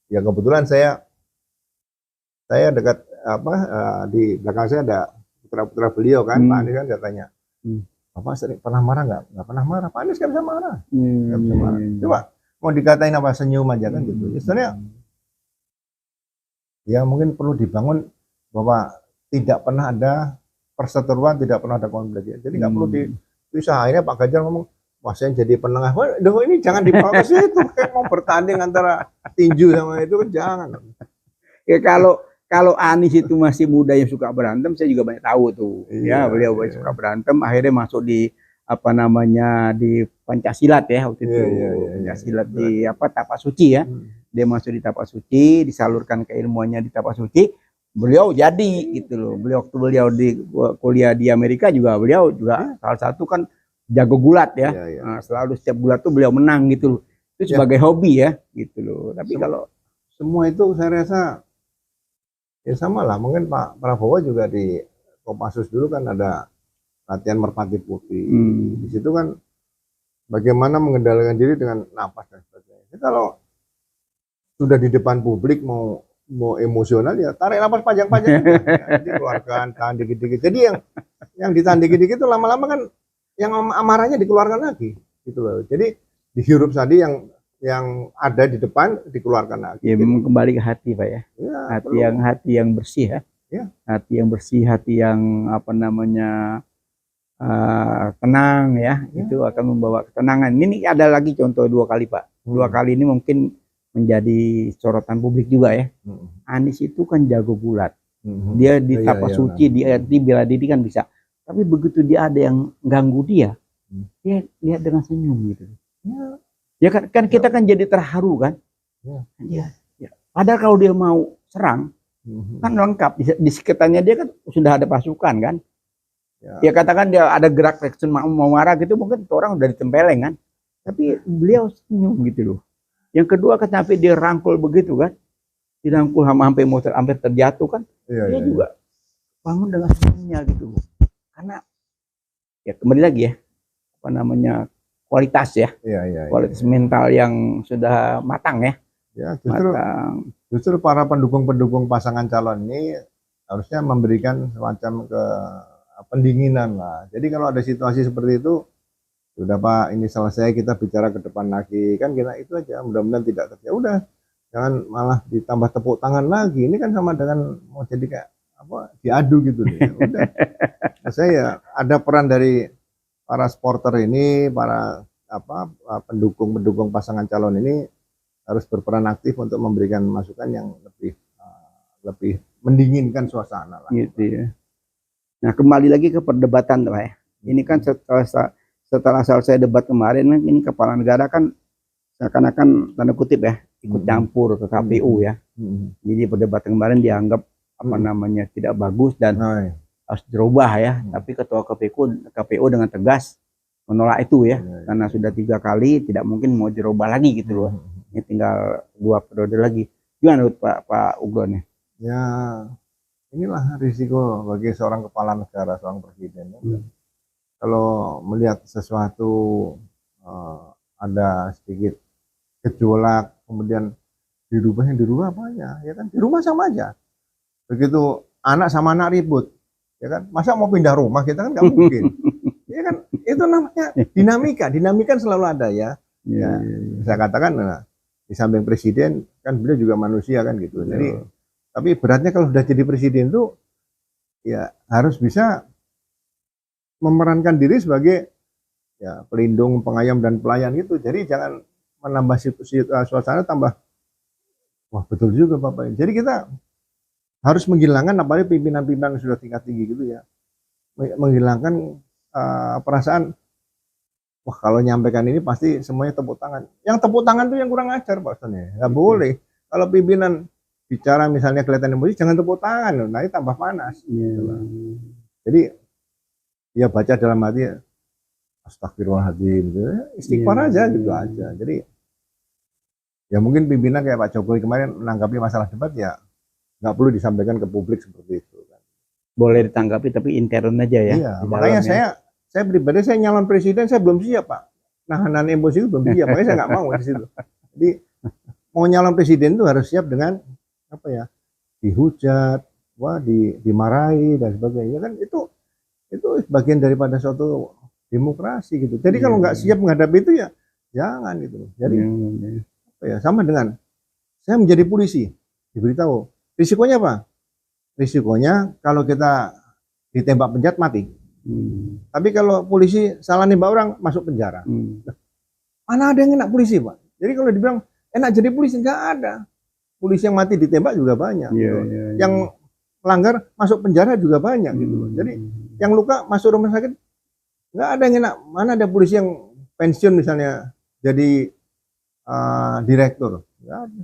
ya kebetulan saya dekat di belakang saya ada putra-putra beliau kan, Pak Anies kan katanya, Bapak sering pernah marah nggak pernah marah. Pak Anies nggak bisa marah, nggak bisa marah. Coba mau dikatain apa, senyum aja kan gitu. Sebenarnya ya mungkin perlu dibangun bahwa tidak pernah ada perseteruan, tidak pernah ada konflik. Jadi nggak perlu dipisah. Akhirnya Pak Ganjar ngomong, wah saya jadi penengah. Waduh ini jangan dibawa ke situ, kayak mau bertanding antara tinju sama itu kan jangan. Ya kalau Anies itu masih muda yang suka berantem, saya juga banyak tahu tuh. Ya beliau suka berantem, akhirnya masuk di apa namanya di Pancasilat ya waktu itu. Pancasilat di Tapak Suci ya. Dia masuk di Tapak Suci, disalurkan keilmuannya di Tapak Suci. Beliau jadi gitu loh. Waktu beliau di kuliah di Amerika juga beliau juga salah satu kan jago gulat ya. Nah, selalu setiap gulat tuh beliau menang gitu loh. itu sebagai hobi ya, gitu loh. Tapi kalau semua itu saya rasa ya sama lah. Mungkin Pak Prabowo juga di Kopassus dulu kan ada latihan merpati putih. Di situ kan bagaimana mengendalikan diri dengan napas dan sebagainya. Jadi kalau sudah di depan publik mau emosional ya tarik napas panjang-panjang juga. Ya, dikeluarkan, tahan dikit-dikit. Jadi yang ditahan dikit-dikit itu lama-lama kan yang amarahnya dikeluarkan lagi gitu loh. Jadi dihirup tadi yang ada di depan dikeluarkan lagi. ya memang kembali ke hati Pak ya. Ya, hati yang bersih ya. Ya. Hati yang bersih, hati yang apa namanya tenang ya, itu akan membawa ketenangan. Ini ada lagi contoh 2 kali Pak. 2 kali ini mungkin menjadi sorotan publik juga ya. Anies itu kan jago gulat. Dia di tapak suci, di bela diri kan bisa. Tapi begitu dia ada yang ganggu dia lihat dengan senyum gitu. Ya kan kita kan jadi terharu kan. Ya. Padahal kalau dia mau serang kan lengkap di sekitarnya dia kan sudah ada pasukan kan. Ya katakan dia ada gerak reaction mau marah gitu mungkin orang udah ditempeleng kan. Tapi beliau senyum gitu loh. Yang kedua kenapa dia rangkul begitu kan? Dirangkul hampir terjatuh kan. Dia juga bangun dengan senyumnya gitu. Karena ya kembali lagi ya apa namanya kualitas ya. Kualitas mental yang sudah matang ya. Ya, justru para pendukung pasangan calon ini harusnya memberikan semacam pendinginan lah. Jadi kalau ada situasi seperti itu, sudah Pak, ini selesai kita bicara ke depan lagi. Kan kita itu aja, mudah-mudahan tidak terjadi. Udah, jangan malah ditambah tepuk tangan lagi. Ini kan sama dengan mau jadi kayak apa diadu gitu nih. Udah. Saya ada peran dari para supporter ini, para pendukung pasangan calon ini harus berperan aktif untuk memberikan masukan yang lebih mendinginkan suasana lah. Gitu ya. Nah kembali lagi ke perdebatan Pak ya. Ini kan setelah selesai debat kemarin, ini kepala negara kan seakan-akan tanda kutip ya ikut campur ke KPU ya. Jadi perdebatan kemarin dianggap apa namanya tidak bagus dan harus dirubah ya. Tapi ketua KPU dengan tegas menolak itu ya, karena sudah 3 kali tidak mungkin mau dirubah lagi gitu loh. Ini tinggal 2 periode lagi. Gimana Pak Uglo nih? Ya inilah risiko bagi seorang kepala negara, seorang presiden. Kalau melihat sesuatu ada sedikit gejolak, kemudian dirubah apanya, ya kan? Di rumah sama aja. Begitu anak sama anak ribut, ya kan? Masa mau pindah rumah kita kan nggak mungkin. Ya kan? Itu namanya dinamika selalu ada ya. Saya katakan di samping presiden kan beliau juga manusia kan gitu. Jadi tapi beratnya kalau sudah jadi presiden itu ya harus bisa memerankan diri sebagai ya pelindung, pengayom dan pelayan gitu. Jadi jangan menambah suasana tambah wah betul juga Bapak. Jadi kita harus menghilangkan apalagi pimpinan-pimpinan yang sudah tingkat tinggi gitu ya. Menghilangkan perasaan wah kalau nyampaikan ini pasti semuanya tepuk tangan. Yang tepuk tangan itu yang kurang ajar Pak Ustaz ya. Nggak boleh. Kalau pimpinan bicara misalnya kelihatan emosi jangan tepuk tangan, nanti tambah panas. Jadi ya baca dalam hati astagfirullahaladzim gitu. Istighfar aja gitu aja. Jadi ya mungkin pimpinan kayak Pak Jokowi kemarin menanggapi masalah debat ya nggak perlu disampaikan ke publik seperti itu kan. Boleh ditanggapi tapi intern aja ya. Iya, makanya saya pribadi saya nyalon presiden saya belum siap Pak. Nahan emosi itu belum siap, makanya saya nggak mau di situ. Jadi mau nyalon presiden itu harus siap dengan apa ya, dihujat, dimarahi dan sebagainya kan itu bagian daripada suatu demokrasi gitu. Jadi kalau nggak siap menghadapi itu ya jangan gitu. Jadi apa ya, sama dengan saya menjadi polisi diberitahu risikonya apa? Risikonya kalau kita ditembak penjahat mati. Tapi kalau polisi salah nembak orang masuk penjara. Mana ada yang enak polisi Pak? Jadi kalau dibilang enak jadi polisi nggak ada. Polisi yang mati ditembak juga banyak. Yang melanggar masuk penjara juga banyak gitu loh. Jadi yang luka masuk rumah sakit nggak ada yang enak. Mana ada polisi yang pensiun misalnya jadi direktur? Nggak ada.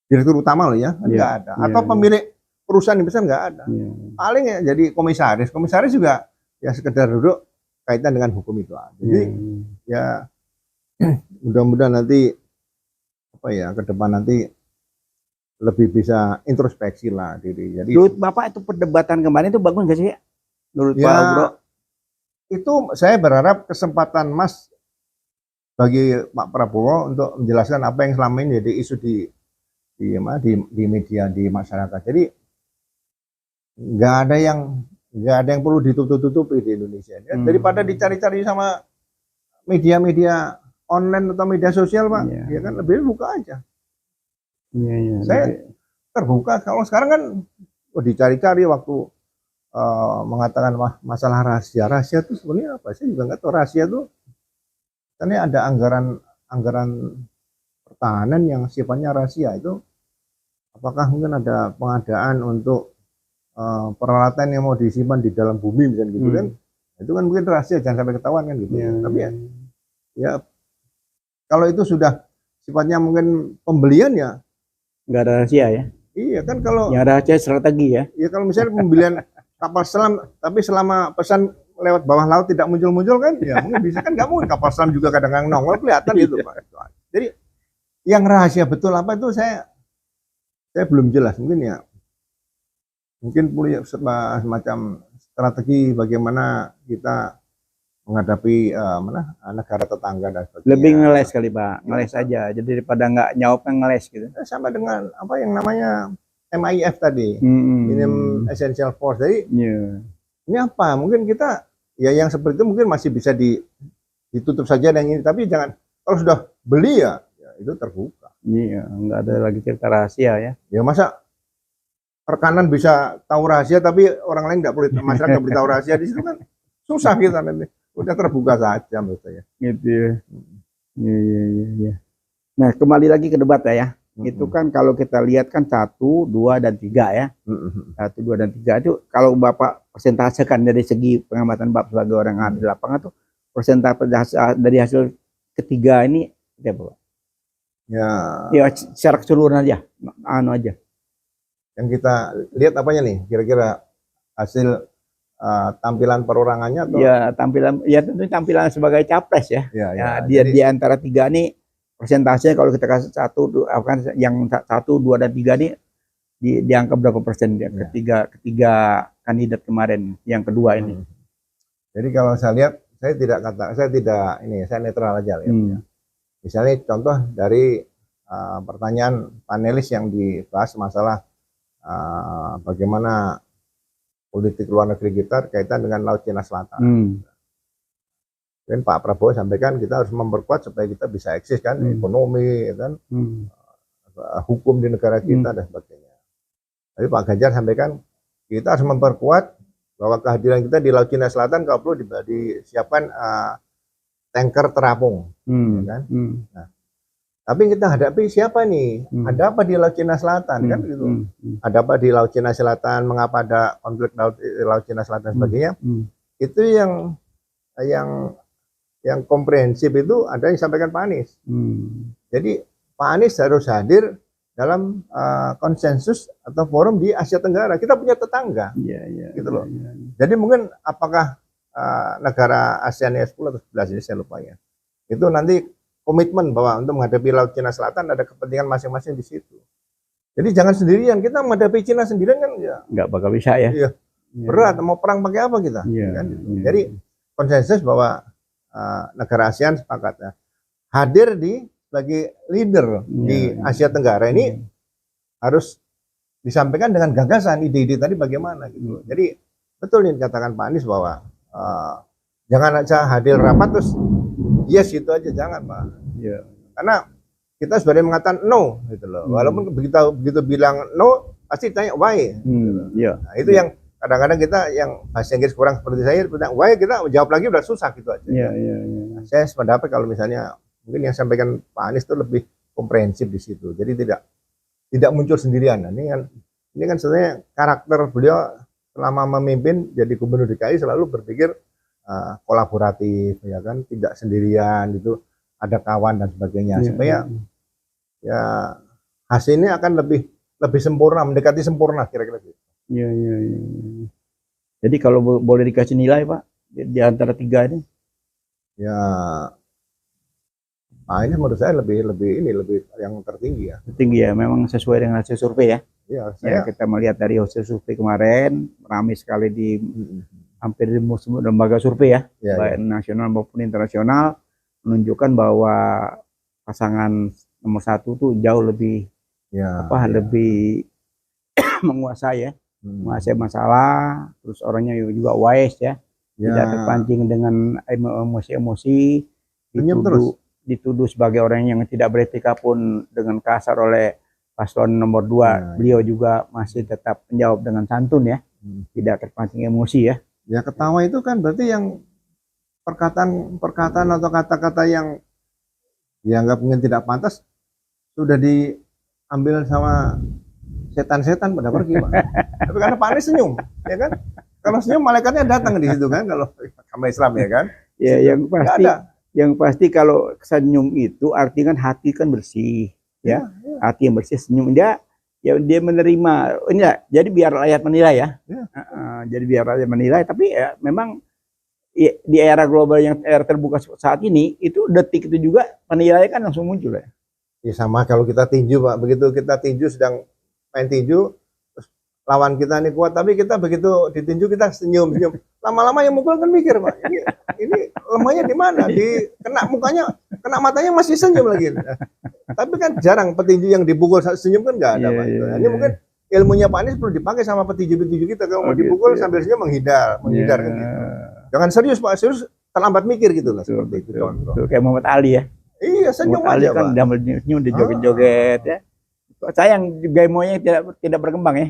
Direktur utama loh ya, nggak ada. Atau pemilik perusahaan yang besar nggak ada. Paling ya jadi komisaris. Komisaris juga ya sekedar duduk kaitan dengan hukum itu. Jadi ya mudah-mudahan nanti apa ya ke depan nanti lebih bisa introspeksi lah diri. Jadi Menurut Bapak itu perdebatan kemarin itu bagus nggak sih? Menurut ya Pak Bro? itu saya berharap kesempatan Mas bagi Pak Prabowo untuk menjelaskan apa yang selama ini jadi isu di media di masyarakat. Jadi nggak ada yang perlu ditutup-tutupi di Indonesia. Ya, daripada dicari-cari sama media-media online atau media sosial, Pak, ya kan lebih buka aja. Saya terbuka. Kalau sekarang kan dicari-cari waktu mengatakan masalah rahasia itu sebenarnya apa? Saya juga nggak tahu rahasia itu. Karena ada anggaran pertahanan yang sifatnya rahasia itu. Apakah mungkin ada pengadaan untuk peralatan yang mau disimpan di dalam bumi misalnya gitu kan? Itu kan mungkin rahasia, jangan sampai ketahuan kan gitu. Tapi ya kalau itu sudah sifatnya mungkin pembelian ya nggak ada rahasia ya. Iya kan kalau yang rahasia strategi ya. Iya kalau misalnya pembelian kapal selam tapi selama pesan lewat bawah laut tidak muncul-muncul kan ya mungkin bisa kan, nggak mungkin kapal selam juga kadang-kadang nongol kelihatan gitu Pak. Jadi yang rahasia betul apa itu saya belum jelas. Mungkin punya semacam strategi bagaimana kita menghadapi negara tetangga dan sebagainya. Lebih ngeles kali Pak, ngeles aja. Jadi daripada nggak nyawapnya ngeles gitu. Sama dengan apa yang namanya MIF tadi, Minimum Essential Force. Jadi ini apa? Mungkin kita ya yang seperti itu mungkin masih bisa ditutup saja dengan ini. Tapi jangan kalau sudah beli ya itu terbuka. Iya, nggak ada lagi cerita rahasia ya. Ya masa rekanan bisa tahu rahasia tapi orang lain nggak boleh, masyarakat nggak boleh tahu rahasia di situ kan susah kita nanti. Udah terbuka saja menurut saya. Gitu ya. Iya. Nah kembali lagi ke debat ya. Itu kan kalau kita lihat kan 1, 2, dan 3 ya. 1, 2, dan 3 itu kalau Bapak persentasekan dari segi pengamatan Bapak sebagai orang yang ada di lapangan tuh persentase dari hasil ketiga ini apa Pak? Ya secara keseluruhan aja, aja. Yang kita lihat apanya nih? Kira-kira hasil tampilan perorangannya atau? Ya tampilan, ya tentu tampilan sebagai capres ya. Dia jadi, di antara 3 nih persentasenya kalau kita kasih 1, yang 1, 2, dan 3 nih di angka berapa persen dia ketiga kandidat kemarin yang kedua ini. Jadi kalau saya lihat saya netral aja lihat. Misalnya contoh dari pertanyaan panelis yang dibahas masalah bagaimana politik luar negeri kita kaitan dengan Laut Cina Selatan. Dan Pak Prabowo sampaikan kita harus memperkuat supaya kita bisa eksis kan, ekonomi, kan, hukum di negara kita dan sebagainya. Tapi Pak Ganjar sampaikan kita harus memperkuat bahwa kehadiran kita di Laut Cina Selatan kalau perlu disiapkan tanker terapung, kan? Nah, tapi kita hadapi siapa nih? Ada apa di Laut Cina Selatan kan gitu? Ada apa di Laut Cina Selatan? Mengapa ada konflik Laut Cina Selatan dan sebagainya? Itu yang komprehensif itu ada yang disampaikan Pak Anies. Jadi Pak Anies harus hadir dalam konsensus atau forum di Asia Tenggara. Kita punya tetangga, gitu loh. Jadi mungkin apakah negara ASEAN 10 atau 11 ini saya lupa ya. Itu nanti komitmen bahwa untuk menghadapi Laut Cina Selatan ada kepentingan masing-masing di situ. Jadi jangan sendirian, kita menghadapi Cina sendirian kan ya nggak bakal bisa ya. Iya. Berat, mau perang pakai apa kita? Kan? Jadi konsensus bahwa negara ASEAN sepakatnya hadir sebagai leader di Asia Tenggara ini harus disampaikan dengan gagasan, ide-ide tadi bagaimana gitu. Jadi betul yang dikatakan Pak Anies bahwa jangan aja hadir rapat terus yes itu aja, jangan Pak. Karena kita sebenarnya mengatakan no gitu loh. Walaupun begitu bilang no pasti tanya why. Nah, itu yang kadang-kadang kita yang bahasa Inggris kurang seperti saya, why kita jawab lagi udah susah gitu aja. Nah, saya sependapat kalau misalnya mungkin yang sampaikan Pak Anies itu lebih komprehensif di situ. Jadi tidak muncul sendirian. Nah, ini kan sebenarnya karakter beliau selama memimpin jadi gubernur DKI selalu berpikir kolaboratif ya kan, tidak sendirian gitu, ada kawan dan sebagainya supaya ya hasilnya akan lebih sempurna, mendekati sempurna kira-kira gitu. Jadi kalau boleh dikasih nilai Pak di antara 3 ini? Ya Nah, ini menurut saya lebih yang tertinggi ya. Tinggi ya, memang sesuai dengan hasil survei ya. Iya, Ya, saya kita melihat dari hasil survei kemarin, ramai sekali di hampir di semua lembaga survei ya, ya, baik nasional maupun internasional, menunjukkan bahwa pasangan nomor satu tuh jauh lebih ya, lebih menguasai ya, menguasai masalah, terus orangnya juga wise ya, tidak terpancing dengan emosi-emosi, Senyum terus. dituduh sebagai orang yang tidak beretika pun dengan kasar oleh paslon nomor 2, beliau juga masih tetap menjawab dengan santun ya, tidak terpancing emosi ya. Ya, ketawa itu kan berarti yang perkataan atau kata-kata yang dianggap mungkin tidak pantas sudah diambil sama setan-setan pada pergi, Pak. Tapi karena Pak Anies senyum, ya kan? Kalau senyum malaikatnya datang di situ kan, kalau agama Islam ya kan? Ya, yang pasti kalau senyum itu artinya kan hati kan bersih, ya. Hati yang bersih, senyum dia menerima. Enggak, jadi biar rakyat menilai ya. Jadi biar rakyat menilai, tapi ya memang di era global yang era terbuka saat ini, itu detik itu juga penilaian kan langsung muncul ya. Ya sama kalau kita tinju, Pak, begitu kita tinju sedang main tinju, terus lawan kita ini kuat, tapi kita begitu ditinju kita senyum. Lama-lama yang mukul kan mikir, Pak, ini lemahnya di mana? Kena mukanya, kena matanya masih senyum lagi. Tapi kan jarang petinju yang dipukul senyum kan nggak ada, Pak. Ini mungkin ilmunya Pak Anies perlu dipakai sama petinju-petinju kita. Kalau mau dipukul sambil senyum menghindar kan gitu. Jangan serius, Pak, serius terlambat mikir gitu lah. Seperti itu contoh. Kayak Muhammad Ali ya. Iya, senyum Ali aja, kan Pak. senyum di joget-joget ya. Sayang gamonya tidak berkembang ya.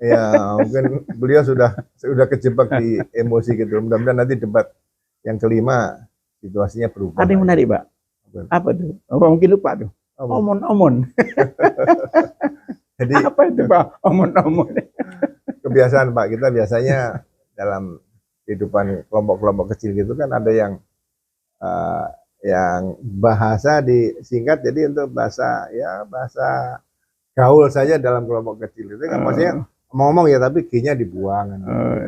Ya, mungkin beliau sudah kejebak di emosi gitu. Mudah-mudahan nanti debat yang kelima situasinya berubah. Ada yang menarik, Pak. Apa tuh? Mungkin lupa tuh. Omon-omon. Jadi apa itu, Pak? Omon-omon. Kebiasaan, Pak, kita biasanya dalam kehidupan kelompok-kelompok kecil gitu kan ada yang bahasa disingkat jadi untuk bahasa gaul saja dalam kelompok kecil itu kan maksudnya ngomong ya tapi G-nya dibuang kan.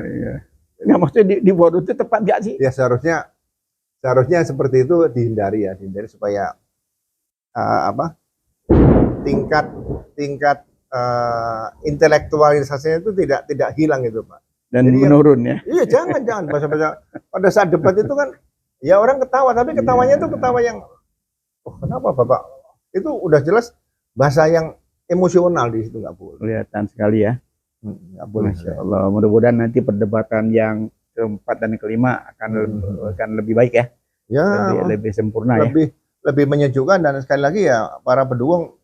Iya. Nah, maksudnya dibuat itu tepat gak sih? Ya seharusnya seperti itu dihindari supaya tingkat intelektualisasinya itu tidak hilang itu, Pak. Dan jadi menurun ya. Iya, jangan bahasa pada saat debat itu kan ya orang ketawa tapi ketawanya itu ketawa yang kenapa Bapak? Itu udah jelas bahasa yang emosional di situ, nggak boleh. Kelihatan sekali ya. Nggak boleh. Masya Allah. Mudah-mudahan nanti perdebatan yang keempat dan kelima akan lebih baik ya. Ya. Lebih sempurna ya. Lebih menyejukkan dan sekali lagi ya para pendukung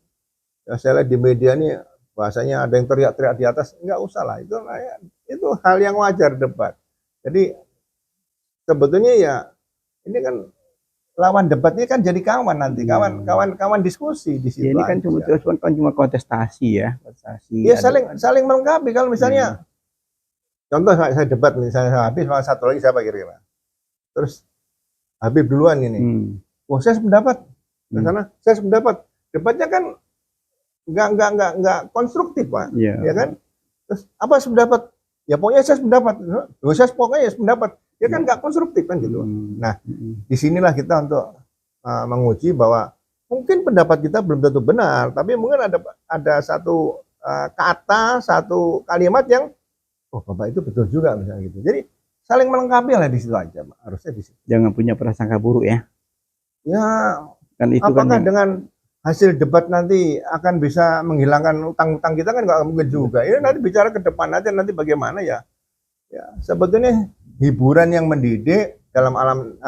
ya saya lihat di media nih bahasanya ada yang teriak-teriak di atas, nggak usah lah itu hal yang wajar debat. Jadi sebetulnya ya ini kan lawan debatnya kan jadi kawan nanti, kawan diskusi di situ. Ini kan cuma kontestasi ya, Ya saling melengkapi. Kalau misalnya contoh saya debat misalnya Habib sama satu lagi siapa kira-kira. Terus Habib duluan ini. Wah, saya sependapat. Ke sana saya sependapat. Debatnya kan enggak konstruktif, Pak. Ya kan? Terus apa sependapat? Ya pokoknya saya sependapat. Saya pokoknya sependapat. Ya kan nggak konstruktif kan gitu. Nah, disinilah kita untuk menguji bahwa mungkin pendapat kita belum tentu benar, tapi mungkin ada satu kata, satu kalimat yang Bapak itu betul juga misalnya gitu. Jadi saling melengkapi lah di situ aja, Pak. Harusnya di situ. Jangan punya prasangka buruk ya. Ya, kan itu apakah dengan hasil debat nanti akan bisa menghilangkan utang-utang kita kan nggak mungkin juga. Ini nanti bicara ke depan aja nanti bagaimana ya. Ya, sebetulnya hiburan yang mendidik dalam alam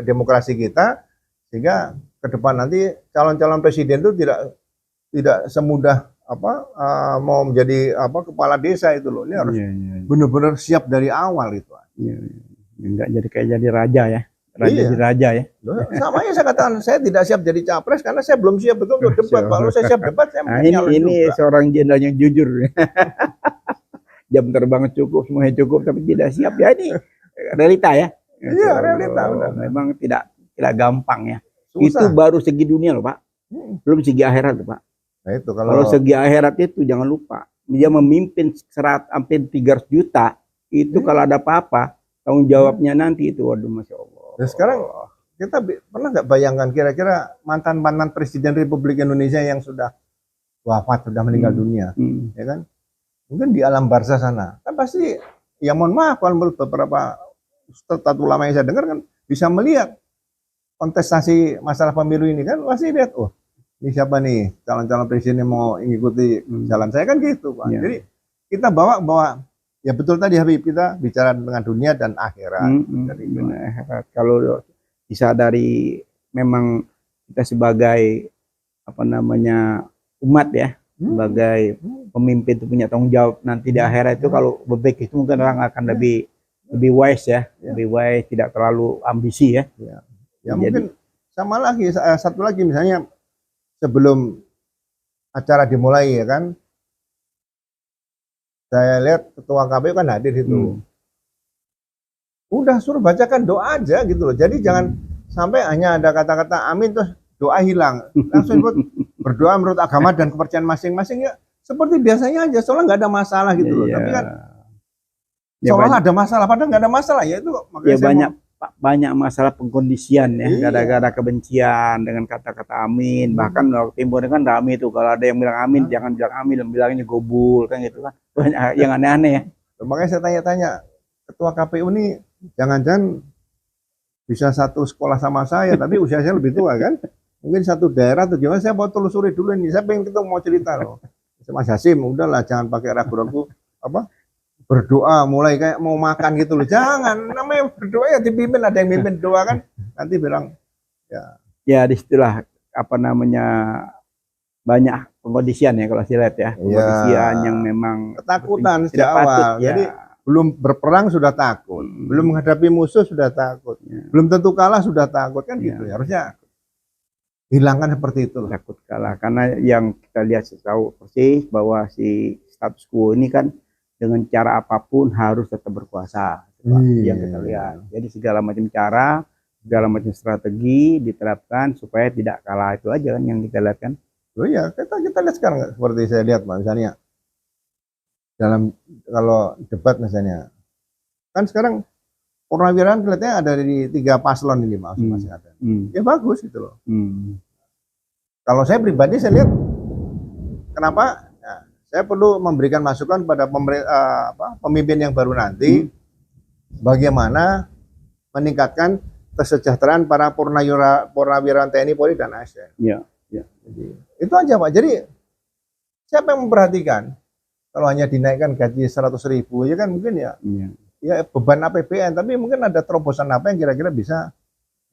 demokrasi kita sehingga ke depan nanti calon-calon presiden itu tidak semudah mau menjadi kepala desa itu loh. Ini harus benar-benar siap dari awal itu. Enggak jadi raja ya. Jadi raja ya. Sama saya katakan saya tidak siap jadi capres karena saya belum siap betul untuk debat. Kalau saya siap debat saya ini seorang jenderal yang jujur. Jam terbang cukup, semuanya cukup, tapi tidak siap ya, ini realita ya. Iya, realita. Memang tidak gampang ya. Susah. Itu baru segi dunia loh, Pak. Belum segi akhirat loh, Pak. Nah, itu kalau segi akhirat itu jangan lupa, dia memimpin hampir 300 juta. Itu kalau ada apa-apa, tanggung jawabnya nanti itu, waduh, Masya Allah. Dan sekarang pernah nggak bayangkan kira-kira mantan Presiden Republik Indonesia yang sudah wafat, sudah meninggal dunia, ya kan? Mungkin di alam barzah sana, kan pasti, ya mohon maaf kalau menurut beberapa ustadz ulama yang saya dengar kan bisa melihat kontestasi masalah pemilu ini kan pasti lihat, oh ini siapa nih calon-calon presiden yang mau mengikuti jalan saya kan gitu, Pak. Jadi kita bawa ya betul tadi Habib, kita bicara dengan dunia dan akhirat. Akhirat. Kalau disadari memang kita sebagai umat ya, sebagai pemimpin itu punya tanggung jawab nanti di akhirat itu, kalau berbaik itu mungkin orang akan lebih wise ya, lebih wise, tidak terlalu ambisi ya. Ya mungkin sama lagi, satu lagi misalnya sebelum acara dimulai ya kan, saya lihat ketua KPU kan hadir itu. Udah suruh bacakan doa aja gitu loh. Jadi jangan sampai hanya ada kata-kata amin terus doa hilang. Langsung berdoa menurut agama dan kepercayaan masing-masing ya seperti biasanya aja, soalnya nggak ada masalah gitu loh. Tapi kan soalnya ada masalah, padahal nggak ada masalah ya itu. Makanya banyak masalah pengkondisian ya, gara-gara kebencian dengan kata-kata amin. Bahkan waktu Timur kan rame itu, kalau ada yang bilang amin jangan bilang amin, bilangnya gobul kan gitu kan. Banyak yang aneh-aneh ya. Makanya saya tanya-tanya, ketua KPU ini jangan-jangan bisa satu sekolah sama saya, tapi usia saya lebih tua kan? Mungkin satu daerah atau gimana? Saya mau telusuri dulu ini. Saya pengen kita mau cerita loh. Mas Hasim, udahlah jangan pakai ragu-ragu berdoa mulai kayak mau makan gitu loh. Jangan, namanya berdoa ya dipimpin, ada yang mimpin doa kan. Nanti bilang ya disitulah banyak pengkondisian ya kalau saya lihat ya. Pengkondisian yang memang ketakutan sejak awal. Ya. Jadi belum berperang sudah takut, belum menghadapi musuh sudah takut, belum tentu kalah sudah takut kan gitu. Harusnya hilangkan seperti itu. Takut kalah, karena yang kita lihat tahu persis bahwa si status quo ini kan dengan cara apapun harus tetap berkuasa. Yang kita lihat. Jadi segala macam cara, segala macam strategi diterapkan supaya tidak kalah, itu aja kan yang kita lihat kan. Oh iya, kita lihat sekarang seperti saya lihat misalnya dalam kalau debat misalnya kan sekarang purnawirawan kelihatannya ada di 3 paslon ini masing-masing ada. Ya bagus gitu loh. Kalau saya pribadi saya lihat kenapa saya perlu memberikan masukan pada pemimpin yang baru nanti bagaimana meningkatkan kesejahteraan para purnawirawan TNI, Polri dan ASN. Jadi, itu aja Pak. Jadi siapa yang memperhatikan? Kalau hanya dinaikkan gaji 100.000 ya kan mungkin ya beban APBN, tapi mungkin ada terobosan apa yang kira-kira bisa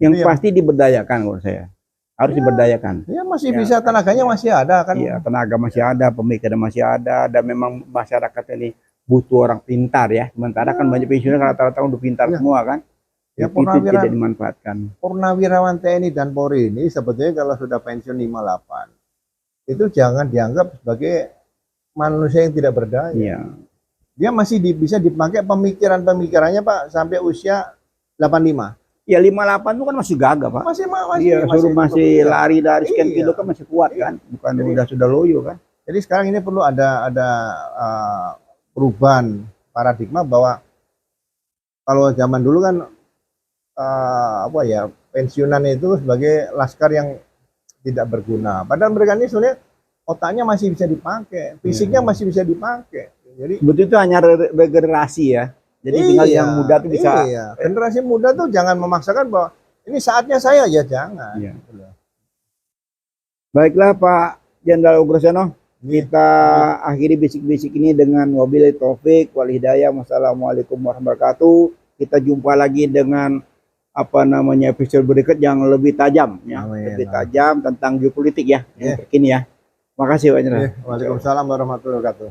yang pasti diberdayakan menurut saya. Harus diberdayakan. Ya masih bisa, tenaganya masih ada kan. Iya, tenaga masih ada, pemikiran masih ada, dan memang masyarakat ini butuh orang pintar ya. Sementara kan banyak pensiunan rata-rata udah pintar semua kan. Ya, itu tidak dimanfaatkan. Purnawirawan TNI dan Polri ini sebetulnya kalau sudah pensiun 58 itu jangan dianggap sebagai manusia yang tidak berdaya. Dia masih bisa dipakai pemikirannya Pak sampai usia 85. Ya 58 itu kan masih gagah Pak. Masih lari dari sekian kilo kan masih kuat kan. Bukan sudah loyo kan. Jadi sekarang ini perlu ada perubahan paradigma bahwa kalau zaman dulu kan pensiunan itu sebagai laskar yang tidak berguna. Padahal mereka ini sebenarnya otaknya masih bisa dipakai, fisiknya masih bisa dipakai. Jadi betul, itu hanya regenerasi ya. Jadi tinggal yang muda tuh bisa. Generasi muda tuh jangan memaksakan bahwa ini saatnya saya, ya jangan. Baiklah Pak Jenderal Ugroseno, kita akhiri bisik-bisik ini dengan wabillahi taufik wal hidayah. Wassalamualaikum warahmatullahi wabarakatuh. Kita jumpa lagi dengan episode berikut yang lebih tajam ya. Lebih tajam tentang geopolitik ya. Yang terkini ya. Makasih Pak Jenderal. Waalaikumsalam warahmatullahi wabarakatuh.